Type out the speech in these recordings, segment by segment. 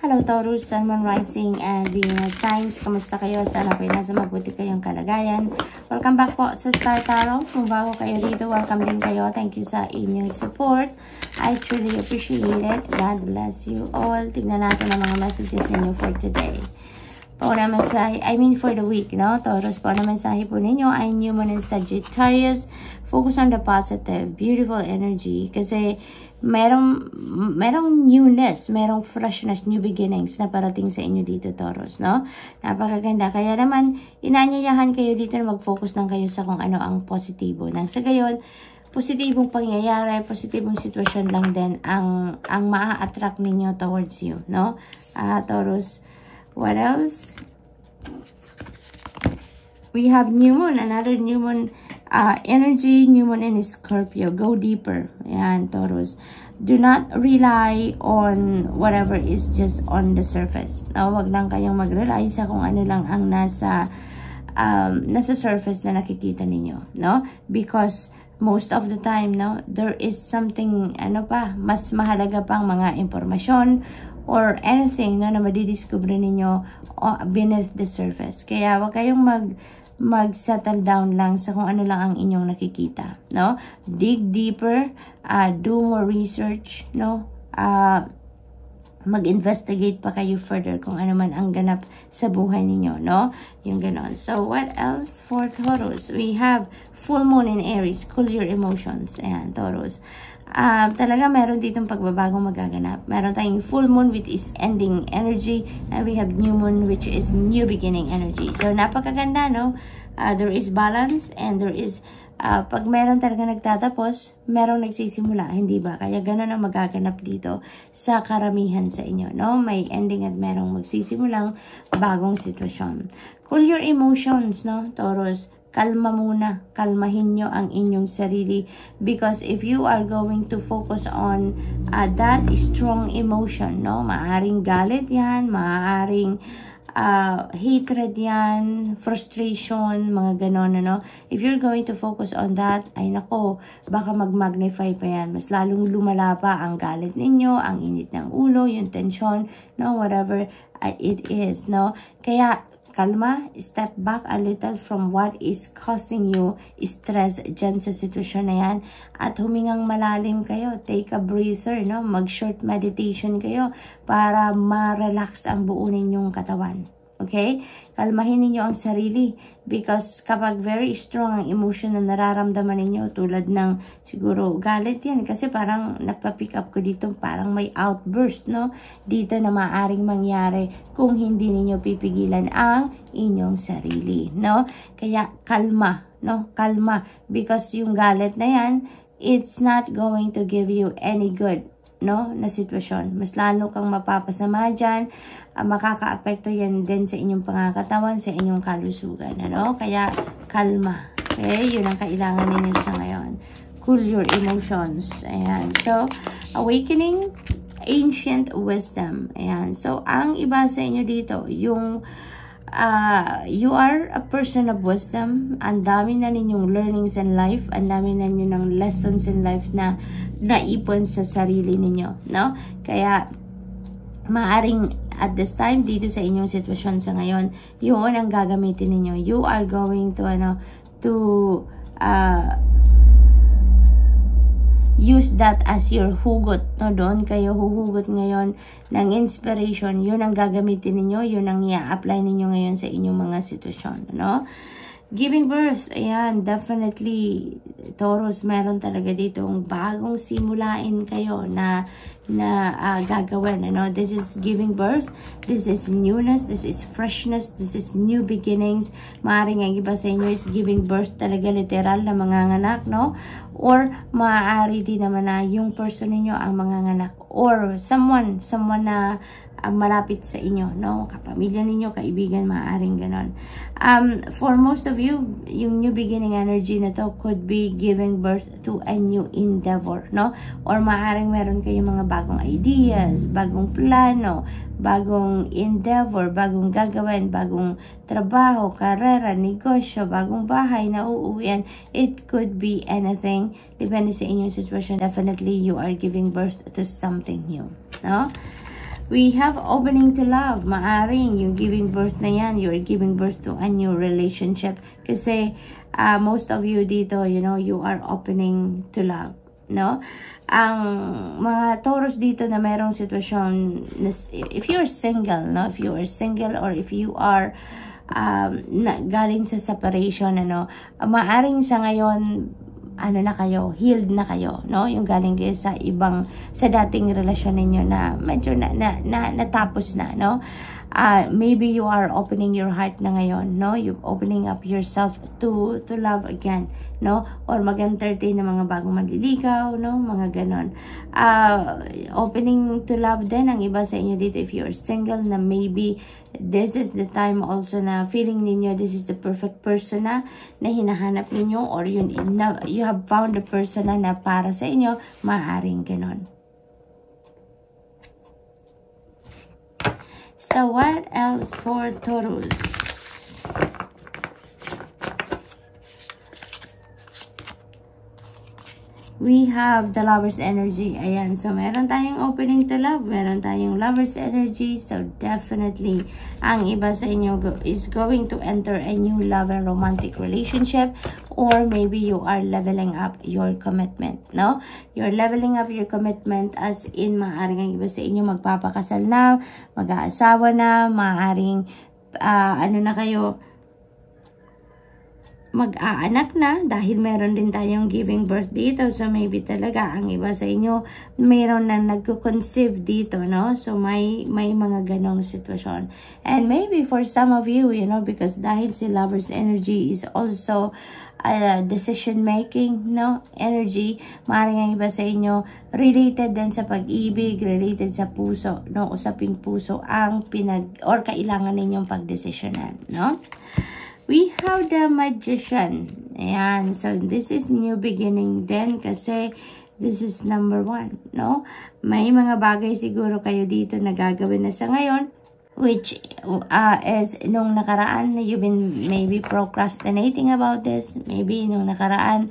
Hello Taurus, Sun, Moon, Rising, and Venus signs. Kamusta kayo? Sana po nasa mabuti kayong kalagayan. Welcome back po sa Star Tarot. Kung bago kayo dito, welcome din kayo. Thank you sa inyong support. I truly appreciate it. God bless you all. Tignan natin ang mga messages ninyo for today. Pauna mensahe, for the week, no? Taurus, pauna mensahe po ninyo ay New Moon in Sagittarius. Focus on the positive, beautiful energy. Kasi merong newness, merong freshness, new beginnings na parating sa inyo dito, Taurus, no? Napakaganda. Kaya naman, inaanyayahan kayo dito na mag-focus lang kayo sa kung ano ang positibo. Nang sa gayon, positibong pangyayari, positibong sitwasyon lang din ang maa-attract ninyo towards you, no? Taurus, what else? We have New Moon, another New Moon energy, New Moon in Scorpio. Go deeper. Ayan, Taurus. Do not rely on whatever is just on the surface. No, wag lang kayong mag-rely sa kung ano lang ang nasa surface na nakikita ninyo, no? Because most of the time, no, there is something, mas mahalaga pang mga impormasyon or anything na madidiscover ninyo beneath the surface. Kaya wag kayong mag-settle down lang sa kung ano lang ang inyong nakikita, no? Dig deeper, do more research, no? Mag-investigate pa kayo further kung ano man ang ganap sa buhay ninyo, no? Yung ganon. So, what else for Taurus? We have full moon in Aries. Cool your emotions. Ayan, Taurus. Talaga meron ditong pagbabagong magaganap. Meron tayong full moon which is ending energy, and we have new moon which is new beginning energy. So napakaganda, no? There is balance and there is pag meron talaga nagtatapos, merong nagsisimula, hindi ba? Kaya gano'n ang magaganap dito sa karamihan sa inyo, no? May ending at merong magsisimulang bagong sitwasyon. Cool your emotions, no, Taurus? Kalma muna. Kalmahin nyo ang inyong sarili. Because if you are going to focus on that strong emotion, no? Maaring galit yan, maaring hatred yan, frustration, mga ganon, no? If you're going to focus on that, ay nako, baka mag-magnify pa yan. Mas lalong lumala pa ang galit ninyo, ang init ng ulo, yung tension, no? Whatever it is, no? Kaya, kalma, step back a little from what is causing you stress dyan sa sitwasyon na yan. At humingang malalim kayo. Take a breather, no? Mag-short meditation kayo para ma-relax ang buo ninyong katawan. Okay? Kalmahin ninyo ang sarili. Because kapag very strong ang emotion na nararamdaman ninyo, tulad ng siguro galit yan. Kasi parang napapick up ko dito, parang may outburst, no? Dito na maaring mangyari kung hindi ninyo pipigilan ang inyong sarili, no? Kaya kalma, no? Kalma. Because yung galit na yan, it's not going to give you any good, no, na sitwasyon. Mas lalo kang mapapasama dyan, makaka-apekto yan din sa inyong pangakatawan, sa inyong kalusugan, ano? Kaya, kalma. Okay? Yun ang kailangan ninyo sa ngayon. Cool your emotions. Ayan. So, awakening ancient wisdom. Ayan. So, ang iba sa inyo dito, yung you are a person of wisdom. Ang dami na ninyong learnings in life. Ang dami na ninyo ng lessons in life na naipon sa sarili ninyo, no? Kaya, maaring at this time, dito sa inyong sitwasyon sa ngayon, yun ang gagamitin ninyo. You are going to, use that as your hugot, no? Doon kayo huhugot ngayon ng inspiration. Yun ang gagamitin ninyo, yun ang i-apply ninyo ngayon sa inyong mga sitwasyon, no? Giving birth, ayan, definitely, Taurus, meron talaga ditong bagong simulain kayo na gagawin, ano? This is giving birth, this is newness, this is freshness, this is new beginnings. Maaaring ang iba sa inyo is giving birth talaga literal na manganganak, no? Or maaari din naman na yung person ninyo ang manganganak, or someone na malapit sa inyo, no? Kapamilya ninyo, kaibigan, maaaring ganon. For most of you, yung new beginning energy na to could be giving birth to a new endeavor, no? Or maaaring meron kayong mga bagong ideas, bagong plano, bagong endeavor, bagong gagawin, bagong trabaho, karera, negosyo, bagong bahay na uuwian. It could be anything. Depende sa inyong situation. Definitely, you are giving birth to something new, no? We have opening to love. Maaring yung giving birth na yan, you're giving birth to a new relationship. Kasi most of you dito, you know, you are opening to love, no? Ang mga Taurus dito na mayroong sitwasyon, if you're single, no? If you are single or if you are galing sa separation, ano, maaring sa ngayon, ano na kayo, healed na kayo, no? Yung galing kayo sa sa dating relasyon ninyo na medyo natapos na, no? Maybe you are opening your heart na ngayon, no? You're opening up yourself to love again, no? Or mag-entertain ng mga bagong manliligaw, no? Mga ganon. Opening to love din ang iba sa inyo dito if you're single, na maybe this is the time also na feeling ninyo this is the perfect person na hinahanap ninyo, or you have found the person na para sa inyo, maaaring ganon. So, what else for Taurus? We have the Lover's energy. Ayan. So, meron tayong opening to love. Meron tayong Lover's energy. So, definitely, ang iba sa inyo is going to enter a new love and romantic relationship. Or maybe you are leveling up your commitment, no? You're leveling up your commitment as in maaaring ang iba sa inyo magpapakasal na, mag-aasawa na, maaaring ano na kayo, mag-aanak na dahil meron din tayong giving birth dito. So, maybe talaga ang iba sa inyo meron na nagko-conceive dito, no? So, may mga ganong sitwasyon. And maybe for some of you, you know, because dahil si Lover's energy is also decision making, no? Energy, maaaring ang iba sa inyo related din sa pag-ibig, related sa puso, no? Usaping puso ang kailangan ninyong pagdesisyonan, no? We have the Magician. Ayan. So, this is new beginning din kasi this is number 1, no? May mga bagay siguro kayo dito na gagawin na sa ngayon, which is nung nakaraan, you've been maybe procrastinating about this. Maybe nung nakaraan,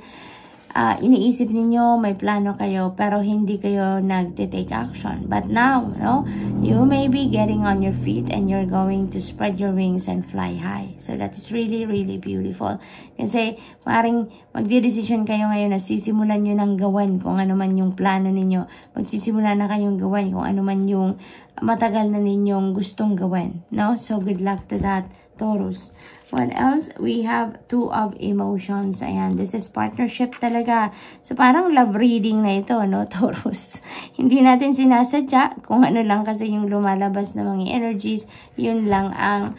iniisip ninyo, may plano kayo, pero hindi kayo nagte-take action. But now, no, you may be getting on your feet and you're going to spread your wings and fly high. So that is really, really beautiful. Kasi maaaring magdedesisyon kayo ngayon na sisimulan nyo ng gawin kung ano man yung plano ninyo. Magsisimula na kayong gawin kung ano man yung matagal na ninyong gustong gawin, no? So good luck to that, Taurus. What else? We have 2 of emotions. Ayan, this is partnership talaga. So, parang love reading na ito, no, Taurus? Hindi natin sinasadya kung ano lang kasi yung lumalabas na mga energies. Yun lang ang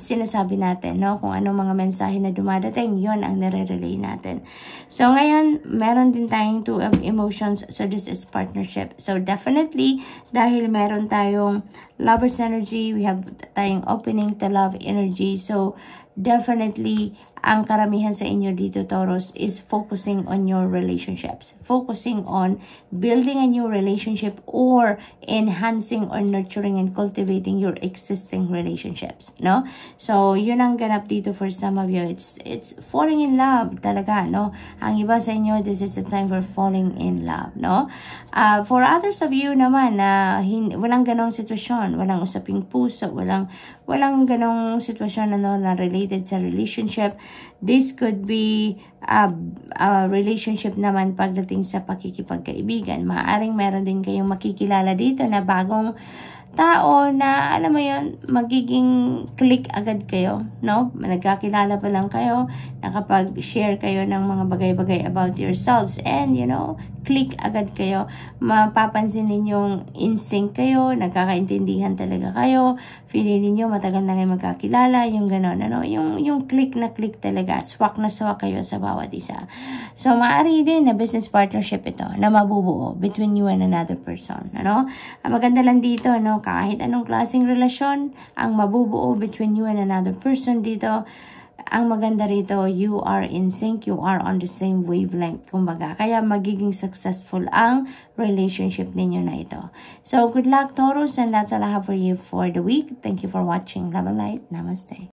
sinasabi natin, no? Kung anong mga mensahe na dumadating, yun ang nare-relay natin. So, ngayon, meron din tayong 2 of emotions. So, this is partnership. So, definitely, dahil meron tayong Lover's energy, we have tayong opening to love energy. So, definitely, ang karamihan sa inyo dito, Taurus, is focusing on your relationships. Focusing on building a new relationship or enhancing or nurturing and cultivating your existing relationships, no? So, yun ang ganap dito for some of you. It's falling in love talaga, no? Ang iba sa inyo, this is the time for falling in love, no? For others of you naman, walang ganong sitwasyon, walang usaping puso, walang ganong sitwasyon na related sa relationship. This could be a relationship naman pagdating sa pakikipagkaibigan. Maaaring meron din kayong makikilala dito na bagong tao na, alam mo yun, magiging click agad kayo, no? Nagkakilala pa lang kayo, nakapag-share kayo ng mga bagay-bagay about yourselves, and, you know, click agad kayo. Mapapansin ninyong in sync kayo, nagkakaintindihan talaga kayo, feeling ninyo matagal na kayo magkakilala, yung gano'n, ano? Yung click na click talaga, swak na swak kayo sa bawat isa. So, maaari din na business partnership ito, na mabubuo between you and another person, ano? Ang maganda lang dito, no? Kahit anong klaseng relasyon ang mabubuo between you and another person dito, ang maganda rito, you are in sync, you are on the same wavelength, kumbaga. Kaya magiging successful ang relationship ninyo na ito. So, good luck, Taurus, and that's all I have for you for the week. Thank you for watching. Love and light. Namaste.